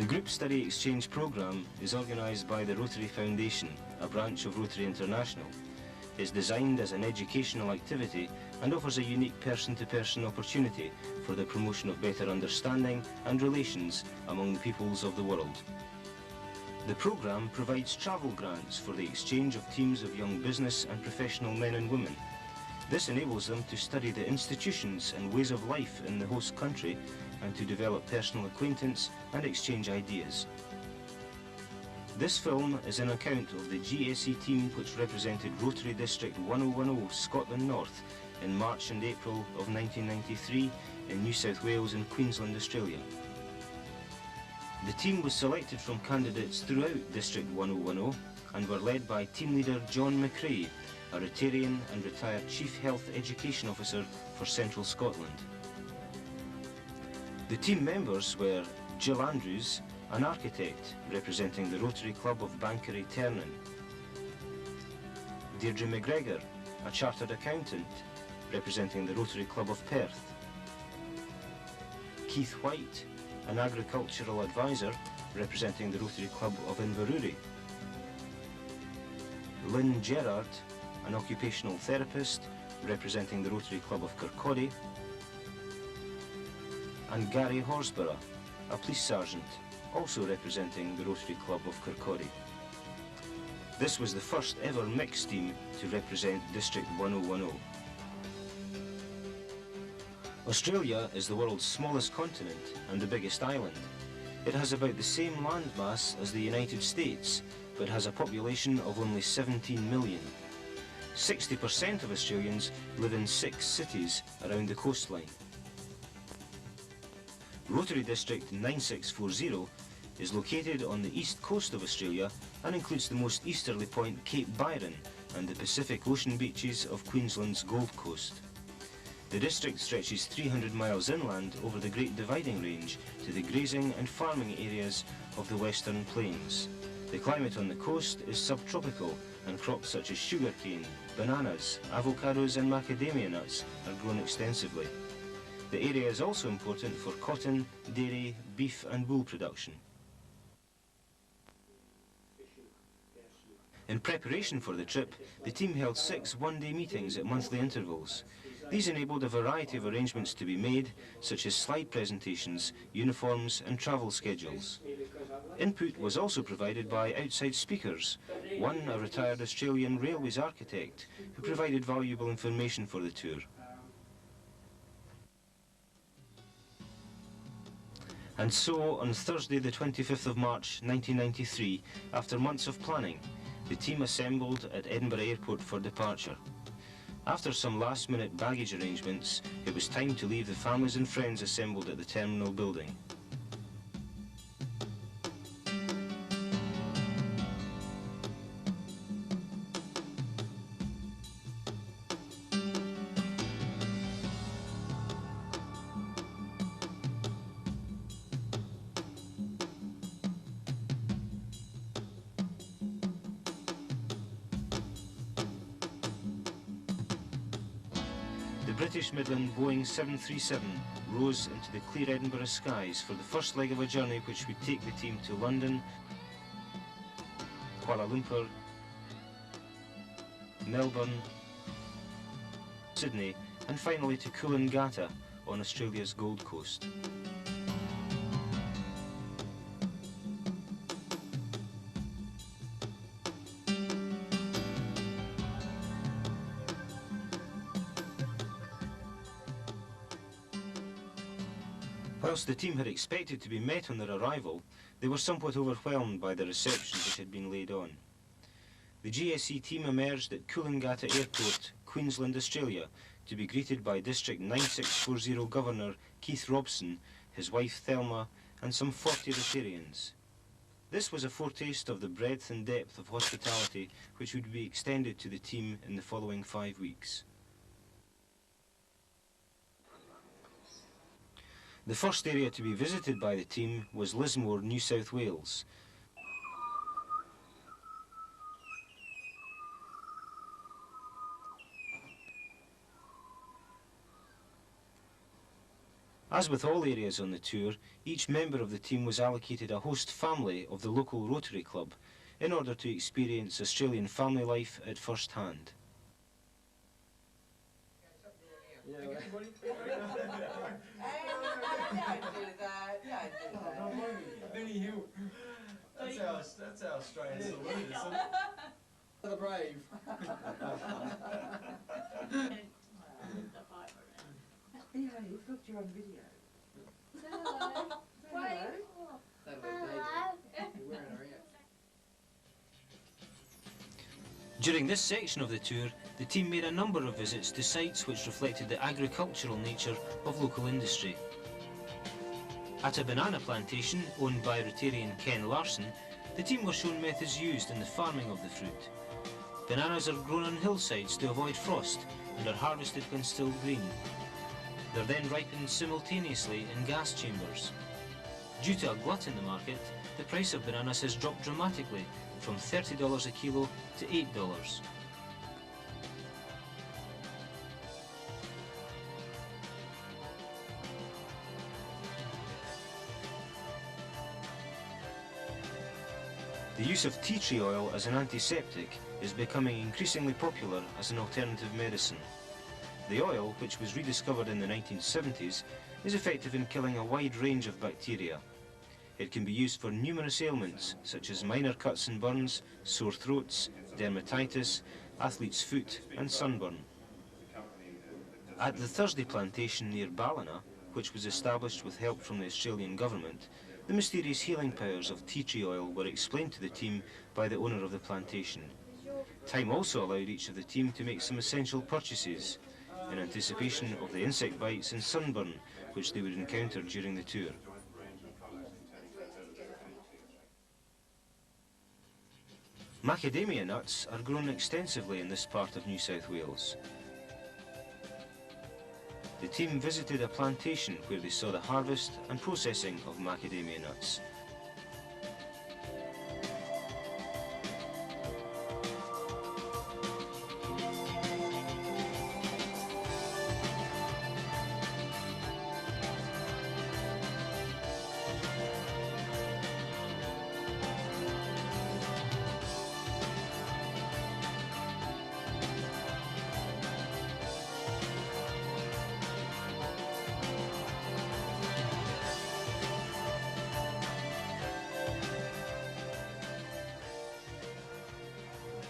The Group Study Exchange Programme is organised by the Rotary Foundation, a branch of Rotary International. It's designed as an educational activity and offers a unique person-to-person opportunity for the promotion of better understanding and relations among the peoples of the world. The programme provides travel grants for the exchange of teams of young business and professional men and women. This enables them to study the institutions and ways of life in the host country and to develop personal acquaintance and exchange ideas. This film is an account of the GSE team which represented Rotary District 1010 Scotland North in March and April of 1993 in New South Wales and Queensland, Australia. The team was selected from candidates throughout District 1010 and were led by team leader John McRae, a Rotarian and retired Chief Health Education Officer for Central Scotland. The team members were Jill Andrews, an architect representing the Rotary Club of Banchory Ternan; Deirdre McGregor, a chartered accountant representing the Rotary Club of Perth; Keith White, an agricultural advisor representing the Rotary Club of Inverurie; Lynn Gerard, an occupational therapist representing the Rotary Club of Kirkcaldy; and Gary Horsburgh, a police sergeant, also representing the Rotary Club of Kirkcaldy. This was the first ever mixed team to represent District 1010. Australia is the world's smallest continent and the biggest island. It has about the same landmass as the United States, but has a population of only 17 million. 60% of Australians live in 6 cities around the coastline. Rotary District 9640 is located on the east coast of Australia and includes the most easterly point, Cape Byron, and the Pacific Ocean beaches of Queensland's Gold Coast. The district stretches 300 miles inland over the Great Dividing Range to the grazing and farming areas of the Western Plains. The climate on the coast is subtropical, and crops such as sugarcane, bananas, avocados and macadamia nuts are grown extensively. The area is also important for cotton, dairy, beef and wool production. In preparation for the trip, the team held 6 one-day meetings at monthly intervals. These enabled a variety of arrangements to be made, such as slide presentations, uniforms and travel schedules. Input was also provided by outside speakers, one a retired Australian railways architect who provided valuable information for the tour. And so, on Thursday the 25th of March 1993, after months of planning, the team assembled at Edinburgh Airport for departure. After some last-minute baggage arrangements, it was time to leave the families and friends assembled at the terminal building. The British Midland Boeing 737 rose into the clear Edinburgh skies for the first leg of a journey which would take the team to London, Kuala Lumpur, Melbourne, Sydney and finally to Coolangatta on Australia's Gold Coast. Whilst the team had expected to be met on their arrival, they were somewhat overwhelmed by the reception which had been laid on. The GSE team emerged at Coolangatta Airport, Queensland, Australia, to be greeted by District 9640 Governor Keith Robson, his wife Thelma, and some 40 Rotarians. This was a foretaste of the breadth and depth of hospitality which would be extended to the team in the following 5 weeks. The first area to be visited by the team was Lismore, New South Wales. As with all areas on the tour, each member of the team was allocated a host family of the local Rotary Club in order to experience Australian family life at first hand. Yeah, don't do that. Don't worry. Benny Hill. That's our Australian salute, isn't it? For the brave. Yeah, you've got your own video. Hello. Hello. During this section of the tour, the team made a number of visits to sites which reflected the agricultural nature of local industry. At a banana plantation owned by Rotarian Ken Larson, the team were shown methods used in the farming of the fruit. Bananas are grown on hillsides to avoid frost and are harvested when still green. They're then ripened simultaneously in gas chambers. Due to a glut in the market, the price of bananas has dropped dramatically from $30 a kilo to $8. The use of tea tree oil as an antiseptic is becoming increasingly popular as an alternative medicine. The oil, which was rediscovered in the 1970s, is effective in killing a wide range of bacteria. It can be used for numerous ailments, such as minor cuts and burns, sore throats, dermatitis, athlete's foot and sunburn. At the Thursday plantation near Ballina, which was established with help from the Australian government, the mysterious healing powers of tea tree oil were explained to the team by the owner of the plantation. Time also allowed each of the team to make some essential purchases, in anticipation of the insect bites and sunburn which they would encounter during the tour. Macadamia nuts are grown extensively in this part of New South Wales. The team visited a plantation where they saw the harvest and processing of macadamia nuts.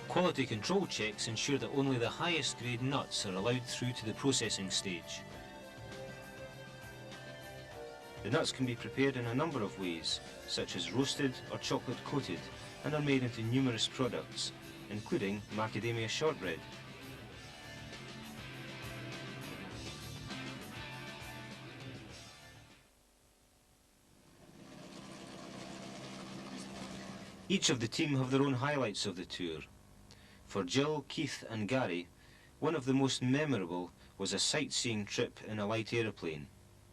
Quality control checks ensure that only the highest grade nuts are allowed through to the processing stage. The nuts can be prepared in a number of ways, such as roasted or chocolate coated, and are made into numerous products, including macadamia shortbread. Each of the team have their own highlights of the tour. For Jill, Keith and Gary, one of the most memorable was a sightseeing trip in a light aeroplane,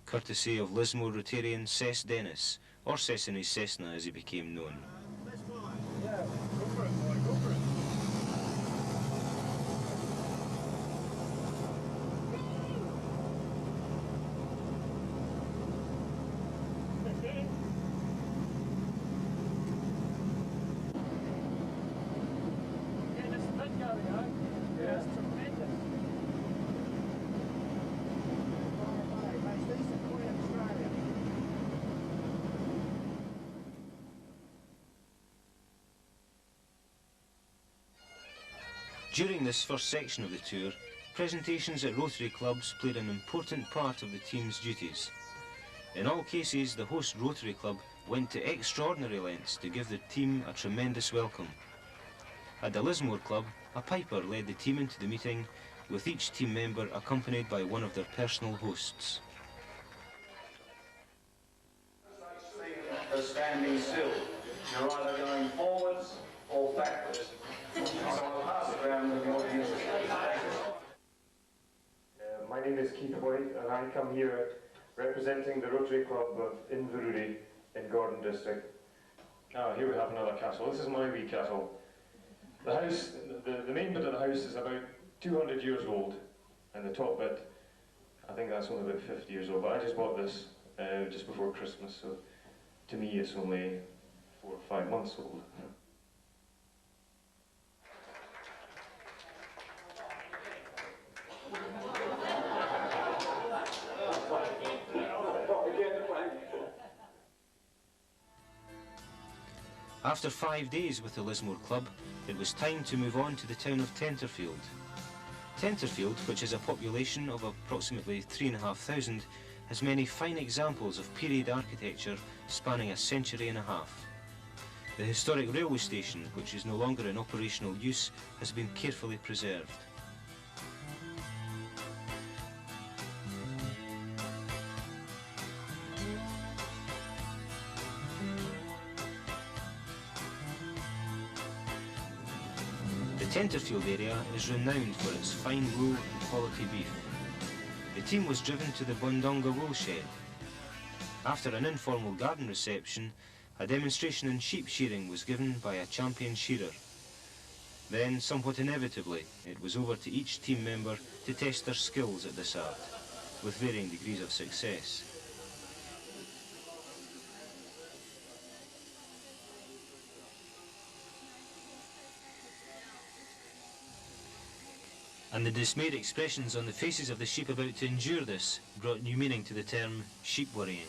courtesy of Lismore Rotarian Cess Dennis, or Sesame Cessna as he became known. Yeah, go for it, boy, go for it. During this first section of the tour, presentations at Rotary clubs played an important part of the team's duties. In all cases, the host Rotary club went to extraordinary lengths to give the team a tremendous welcome. At the Lismore club, a piper led the team into the meeting, with each team member accompanied by one of their personal hosts. For standing still. You're either going forwards or backwards. So I'll pass it around with the audience. My name is Keith White and I come here representing the Rotary Club of Inverurie in Gordon District. Here we have another castle. This is my wee castle. The house, the main bit of the house is about 200 years old, and the top bit, I think that's only about 50 years old, but I just bought this just before Christmas, so to me it's only 4 or 5 months old. After 5 days with the Lismore Club, it was time to move on to the town of Tenterfield. Tenterfield, which has a population of approximately 3,500, has many fine examples of period architecture spanning a century and a half. The historic railway station, which is no longer in operational use, has been carefully preserved. The Tenterfield area is renowned for its fine wool and quality beef. The team was driven to the Bondonga wool shed. After an informal garden reception, a demonstration in sheep shearing was given by a champion shearer. Then, somewhat inevitably, it was over to each team member to test their skills at this art, with varying degrees of success. And the dismayed expressions on the faces of the sheep about to endure this brought new meaning to the term sheep worrying.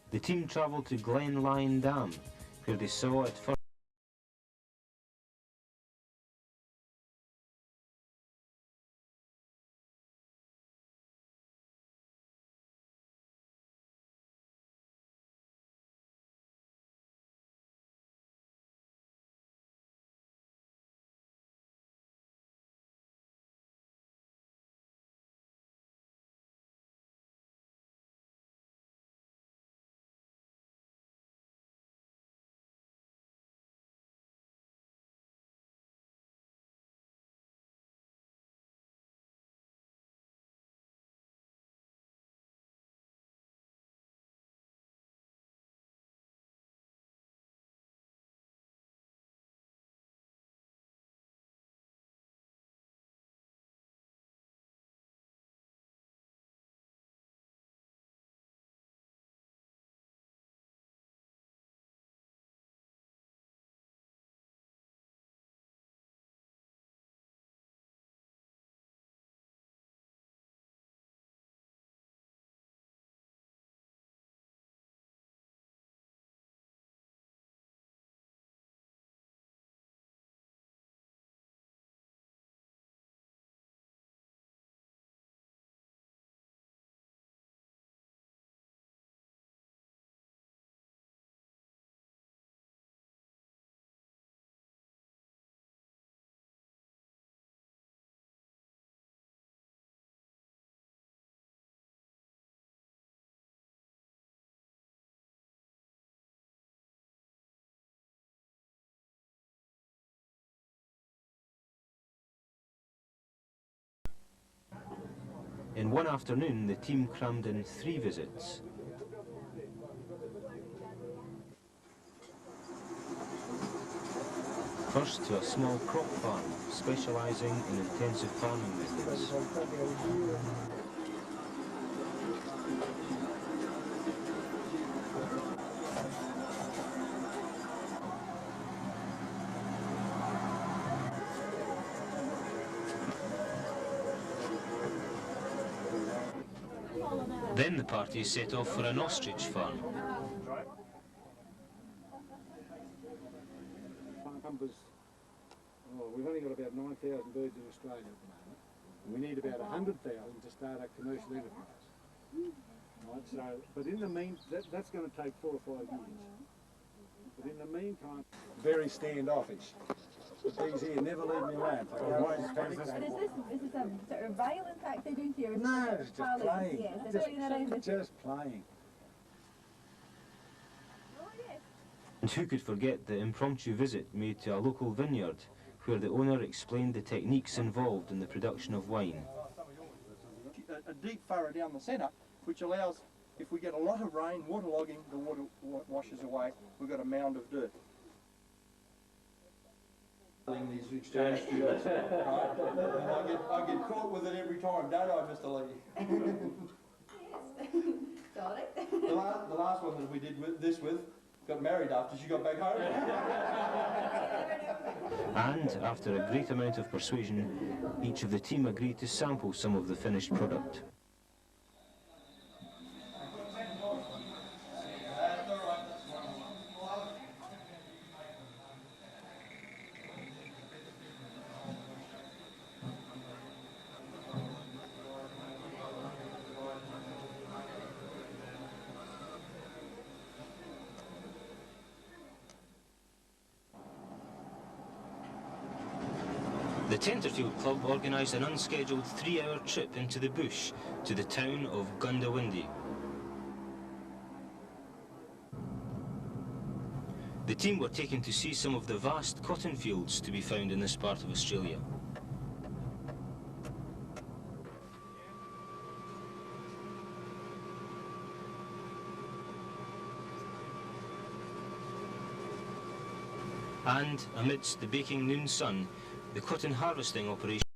The team travelled to Glen Lyon Dam, where they saw at first in one afternoon the team crammed in 3 visits. First to a small crop farm, specialising in intensive farming methods. Then the party set off for an ostrich farm. We've only got about 9,000 birds in Australia at the moment. We need about 100,000 to start a commercial enterprise. Right, so, but in the that's going to take 4 or 5 years. But in the meantime, very standoffish. bees here never leave me alone. If I go away and stand And this is this a sort of violent act they're doing to you? Or is No, it it's just playing? playing. Yes, they're playing around with you. Just playing. Oh, yes. And who could forget the impromptu visit made to a local vineyard where the owner explained the techniques involved in the production of wine. A deep furrow down the centre, which allows, if we get a lot of rain, waterlogging, the water washes away, we've got a mound of dirt. These exchange students, right? And I get caught with it every time, don't I, Mr. Lee? Yes. Sorry. The last one that we did this with got married after she got back home. And, after a great amount of persuasion, each of the team agreed to sample some of the finished product. The Tenterfield Club organised an unscheduled 3-hour trip into the bush to the town of Gundawindi. The team were taken to see some of the vast cotton fields to be found in this part of Australia. And, amidst the baking noon sun, the cotton harvesting operation